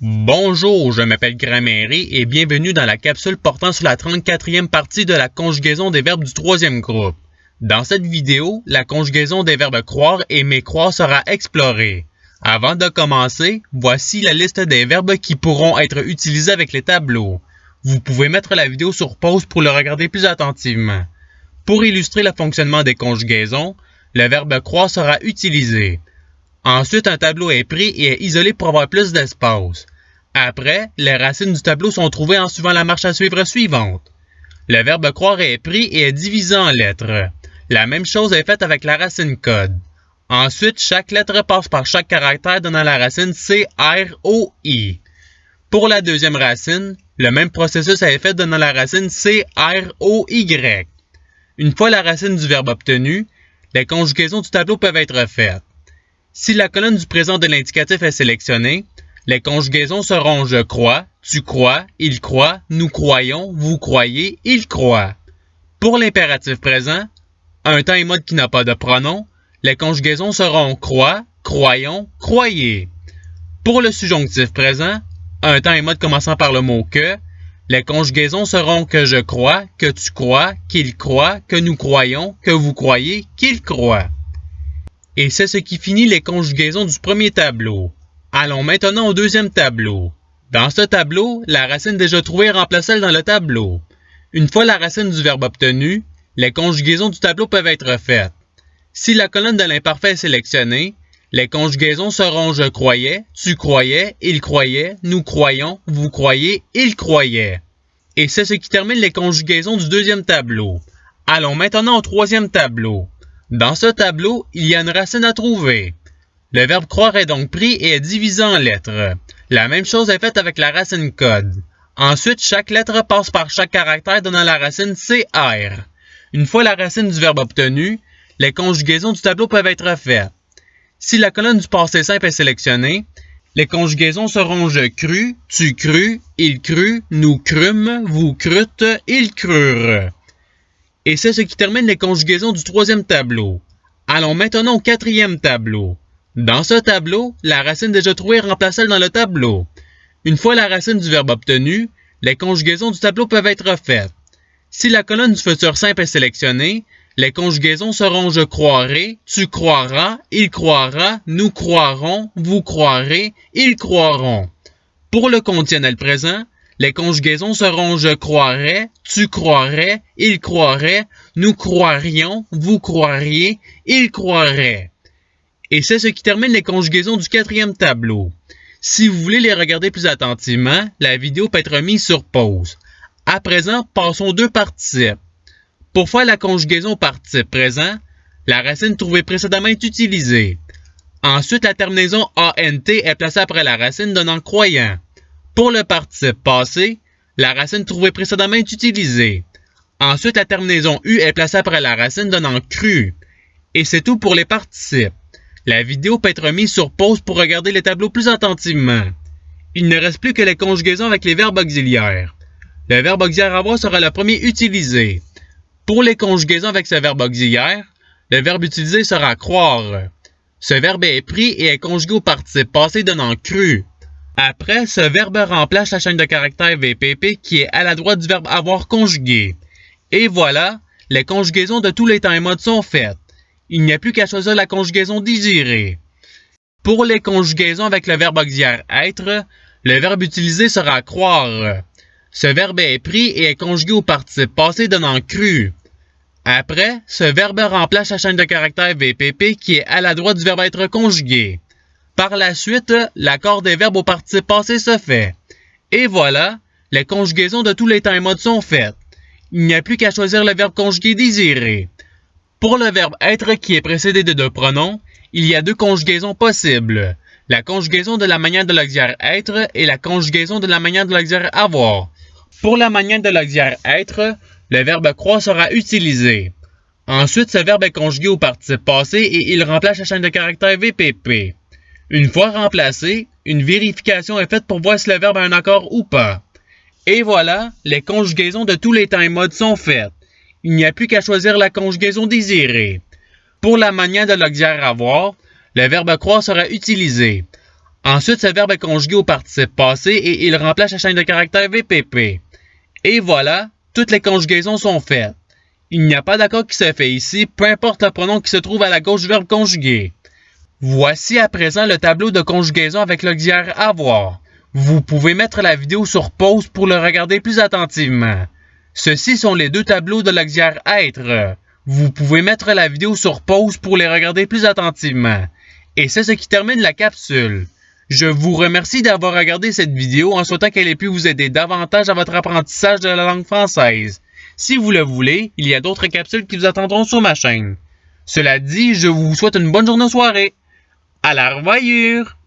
Bonjour, je m'appelle Grammaire et bienvenue dans la capsule portant sur la 34e partie de la conjugaison des verbes du troisième groupe. Dans cette vidéo, la conjugaison des verbes croire et mécroire sera explorée. Avant de commencer, voici la liste des verbes qui pourront être utilisés avec les tableaux. Vous pouvez mettre la vidéo sur pause pour le regarder plus attentivement. Pour illustrer le fonctionnement des conjugaisons, le verbe croire sera utilisé. Ensuite, un tableau est pris et est isolé pour avoir plus d'espace. Après, les racines du tableau sont trouvées en suivant la marche à suivre suivante. Le verbe croire est pris et est divisé en lettres. La même chose est faite avec la racine code. Ensuite, chaque lettre passe par chaque caractère donnant la racine C-R-O-I. Pour la deuxième racine, le même processus est fait donnant la racine C-R-O-Y. Une fois la racine du verbe obtenue, les conjugaisons du tableau peuvent être faites. Si la colonne du présent de l'indicatif est sélectionnée, les conjugaisons seront je crois, tu crois, il croit, nous croyons, vous croyez, il croit. Pour l'impératif présent, un temps et mode qui n'a pas de pronom, les conjugaisons seront croit, croyons, croyez. Pour le subjonctif présent, un temps et mode commençant par le mot que, les conjugaisons seront que je crois, que tu crois, qu'il croit, que nous croyons, que vous croyez, qu'il croit. Et c'est ce qui finit les conjugaisons du premier tableau. Allons maintenant au deuxième tableau. Dans ce tableau, la racine déjà trouvée remplace celle dans le tableau. Une fois la racine du verbe obtenue, les conjugaisons du tableau peuvent être faites. Si la colonne de l'imparfait est sélectionnée, les conjugaisons seront je croyais, tu croyais, il croyait, nous croyons, vous croyez, il croyait. Et c'est ce qui termine les conjugaisons du deuxième tableau. Allons maintenant au troisième tableau. Dans ce tableau, il y a une racine à trouver. Le verbe croire est donc pris et est divisé en lettres. La même chose est faite avec la racine code. Ensuite, chaque lettre passe par chaque caractère donnant la racine CR. Une fois la racine du verbe obtenue, les conjugaisons du tableau peuvent être faites. Si la colonne du passé simple est sélectionnée, les conjugaisons seront je crus, tu crus, il crut, nous crûmes, vous crûtes, ils crurent. Et c'est ce qui termine les conjugaisons du troisième tableau. Allons maintenant au quatrième tableau. Dans ce tableau, la racine déjà trouvée remplace celle dans le tableau. Une fois la racine du verbe obtenue, les conjugaisons du tableau peuvent être faites. Si la colonne du futur simple est sélectionnée, les conjugaisons seront je croirai, tu croiras, il croira, nous croirons, vous croirez, ils croiront. Pour le conditionnel présent, les conjugaisons seront je croirais, tu croirais, il croirait, nous croirions, vous croiriez, il croirait. Et c'est ce qui termine les conjugaisons du quatrième tableau. Si vous voulez les regarder plus attentivement, la vidéo peut être mise sur pause. À présent, passons aux deux participes. Pour faire la conjugaison au participe présent, la racine trouvée précédemment est utilisée. Ensuite, la terminaison ANT est placée après la racine donnant croyant. Pour le participe passé, la racine trouvée précédemment est utilisée. Ensuite, la terminaison U est placée après la racine donnant cru. Et c'est tout pour les participes. La vidéo peut être mise sur pause pour regarder les tableaux plus attentivement. Il ne reste plus que les conjugaisons avec les verbes auxiliaires. Le verbe auxiliaire avoir sera le premier utilisé. Pour les conjugaisons avec ce verbe auxiliaire, le verbe utilisé sera croire. Ce verbe est pris et est conjugué au participe passé donnant cru. Après, ce verbe remplace la chaîne de caractères VPP qui est à la droite du verbe avoir conjugué. Et voilà, les conjugaisons de tous les temps et modes sont faites. Il n'y a plus qu'à choisir la conjugaison désirée. Pour les conjugaisons avec le verbe auxiliaire être, le verbe utilisé sera croire. Ce verbe est pris et est conjugué au participe passé donnant cru. Après, ce verbe remplace la chaîne de caractères VPP qui est à la droite du verbe être conjugué. Par la suite, l'accord des verbes au participe passé se fait. Et voilà, les conjugaisons de tous les temps et modes sont faites. Il n'y a plus qu'à choisir le verbe conjugué désiré. Pour le verbe être qui est précédé de deux pronoms, il y a deux conjugaisons possibles. La conjugaison de la manière de l'auxiliaire être et la conjugaison de la manière de l'auxiliaire avoir. Pour la manière de l'auxiliaire être, le verbe croire sera utilisé. Ensuite, ce verbe est conjugué au participe passé et il remplace la chaîne de caractères VPP. Une fois remplacé, une vérification est faite pour voir si le verbe a un accord ou pas. Et voilà, les conjugaisons de tous les temps et modes sont faites. Il n'y a plus qu'à choisir la conjugaison désirée. Pour la manière de l'auxiliaire avoir, le verbe croire sera utilisé. Ensuite, ce verbe est conjugué au participe passé et il remplace la chaîne de caractères VPP. Et voilà, toutes les conjugaisons sont faites. Il n'y a pas d'accord qui se fait ici, peu importe le pronom qui se trouve à la gauche du verbe conjugué. Voici à présent le tableau de conjugaison avec l'auxiliaire avoir. Vous pouvez mettre la vidéo sur pause pour le regarder plus attentivement. Ceux-ci sont les deux tableaux de l'auxiliaire être. Vous pouvez mettre la vidéo sur pause pour les regarder plus attentivement. Et c'est ce qui termine la capsule. Je vous remercie d'avoir regardé cette vidéo en souhaitant qu'elle ait pu vous aider davantage à votre apprentissage de la langue française. Si vous le voulez, il y a d'autres capsules qui vous attendront sur ma chaîne. Cela dit, je vous souhaite une bonne journée ou soirée. À la revoyure!